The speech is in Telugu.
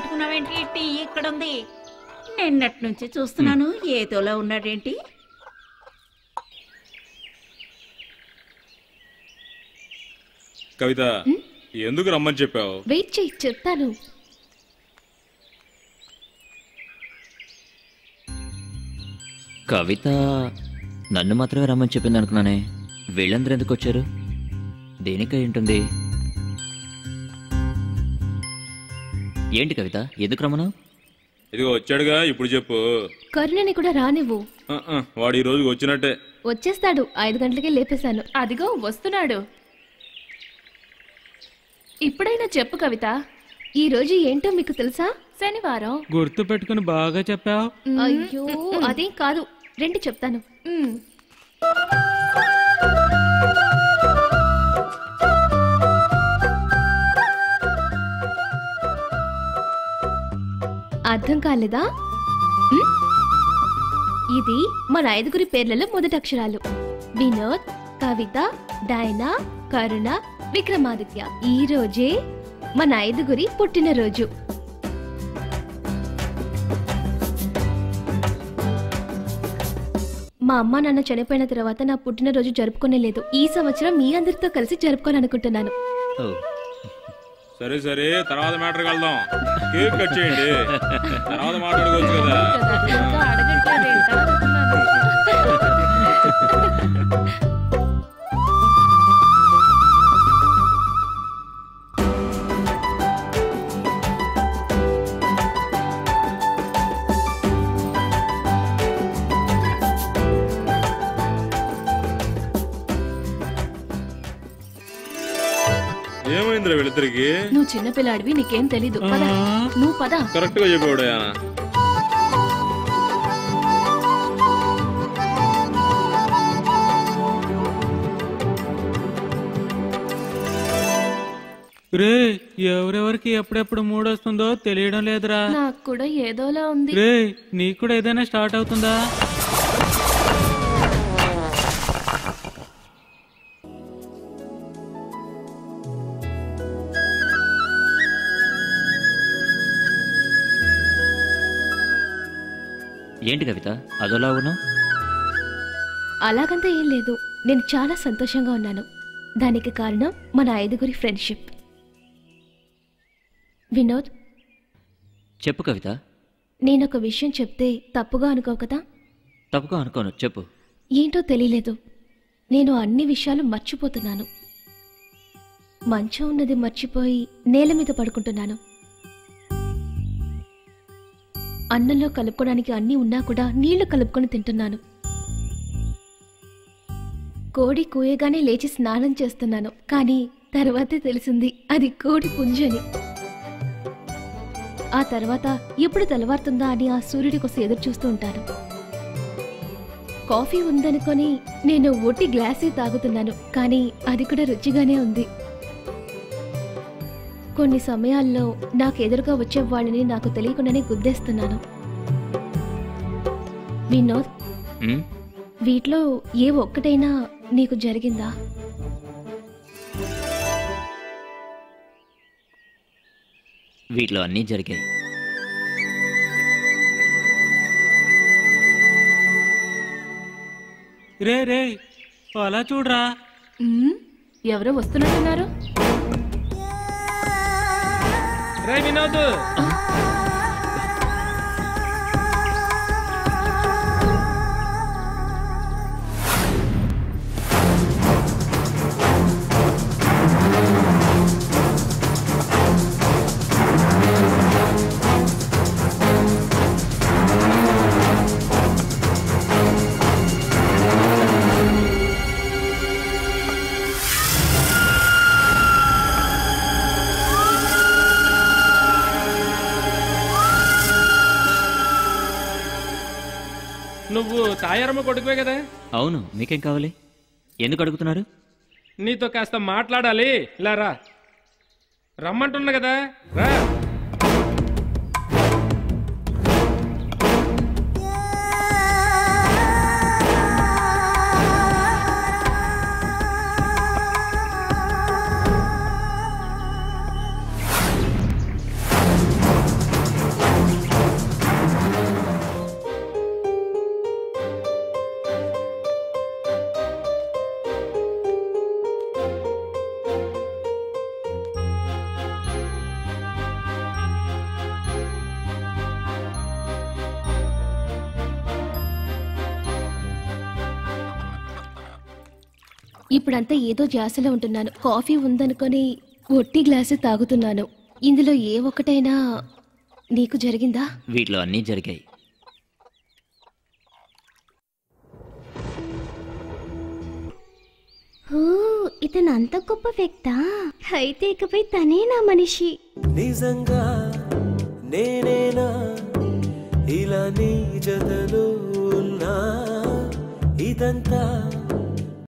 పట్టుకున్నావేంటి? టీ ఇక్కడ ఉంది. నిన్నటి నుంచి చూస్తున్నాను, ఏదోలా ఉన్నాడేంటి? కవిత, ఎందుకు రమ్మని చెప్పావు? వెయిట్ చేయి, చెప్తాను. కవిత నన్ను మాత్రమే రమ్మని చెప్పింది అనుకున్నానే. వీళ్ళందరూ ఎందుకు వచ్చారు? దేనికై ఉంటుంది? ఏంటి కవిత, ఎందుకు రమ్మను? ఇదిగో వచ్చాడుగా, ఇప్పుడు చెప్పు. కరుణని కూడా రానివ్వు. వాడు ఈ రోజు వచ్చినట్టే. వచ్చేస్తాడు, 5 గంటలకే లేపేశాను. అదిగో వస్తున్నాడు. ఇప్పుడైనా చెప్పు కవిత. ఈ రోజు ఏంటో మీకు తెలుసా? శనివారం. గుర్తు పెట్టుకుని బాగా చెప్పావు. అయ్యో అదేం కాదు, రండి చెప్తాను. అర్థం కాలేదా? ఇది మన 5గురి పేర్లలో మొదటి అక్షరాలు. వినోద్, కవిత, డైనా, కరుణ, విక్రమాదిత్య. ఈ రోజే మన 5గురి పుట్టినరోజు. మా అమ్మ నాన్న చనిపోయిన తర్వాత నా పుట్టినరోజు జరుపుకోలేదు. ఈ సంవత్సరం మీ అందరితో కలిసి జరుపుకోవాలనుకుంటున్నాను. సరే సరే, తర్వాత మ్యాటర్ వెళ్దాం. కేక్ కట్ చేయండి, తర్వాత మాట్లాడుకోవచ్చు కదా. ఏమైందిరా వీళ్ళిద్దరికి? నువ్వు చిన్నపిల్లాడివి, నీకేం తెలీదు. పద, నువ్వు పద. కరెక్ట్ గా చెప్పావుడయా. రే, ఎవరెవరికి ఎప్పుడెప్పుడు మూడొస్తుందో తెలియడం లేదురా. నాకు కూడా ఏదోలా ఉంది. రే, నీకు కూడా ఏదైనా స్టార్ట్ అవుతుందా? ఏంటి కవిత, అదోలా ఉన్నావు? అలాగంతా ఏం లేదు, నేను చాలా సంతోషంగా ఉన్నాను. దానికి కారణం మన 5గురి ఫ్రెండ్షిప్. వినోద్, చెప్పు కవిత. నేనొక విషయం చెప్తే తప్పుగా అనుకోవు కదా? తప్పుగా అనుకోను, చెప్పు. ఏంటో తెలియలేదు, నేను అన్ని విషయాలు మర్చిపోతున్నాను. మంచం ఉన్నది మర్చిపోయి నేల మీద పడుకుంటున్నాను. అన్నంలో కలుపుకోవడానికి అన్నీ ఉన్నా కూడా నీళ్లు కలుపుకొని తింటున్నాను. కోడి కూయగానే లేచి స్నానం చేస్తున్నాను, కానీ తర్వాతే తెలిసింది అది కోడి పుంజని. ఆ తర్వాత ఎప్పుడు తెల్లవారుతుందా అని ఆ సూర్యుడి కోసం ఎదురు చూస్తూ ఉంటాను. కాఫీ ఉందనుకొని నేను ఒట్టి గ్లాసే తాగుతున్నాను, కానీ అది కూడా రుచిగానే ఉంది. కొన్ని సమయాల్లో నాకు ఎదురుగా వచ్చే వాళ్ళని నాకు తెలియకుండానే గుద్దేస్తున్నాను. వినోద్, వీటిలో ఏ ఒక్కటైనా నీకు జరిగిందా? వీటిలో అన్నీ జరిగాయి. రే రే, అలా చూడరా. ఎవరో వస్తున్నట్టున్నారు. రే వినోద్, నువ్వు తాయారమ్మ కొడుకువే కదా? అవును, మీకేం కావాలి? ఎందుకు అడుగుతున్నారు? నీతో కాస్త మాట్లాడాలి. ఇలా రా, రమ్మంటున్నా కదా, రా. ఇప్పుడంతా ఏదో ధ్యాసలో ఉంటున్నాను. కాఫీ ఉందనుకొని ఒట్టి గ్లాసు తాగుతున్నాను. ఇందులో ఏ ఒక్కటైనా నీకు జరిగిందా? వీటిలో అన్నీ జరిగాయి. ఇతను అంత గొప్ప వ్యక్తా? అయితే ఇకపై తనే నా మనిషి. నిజంగా నేనేనా ఇలా నీ జతలో ఉన్నా? ఇదంతా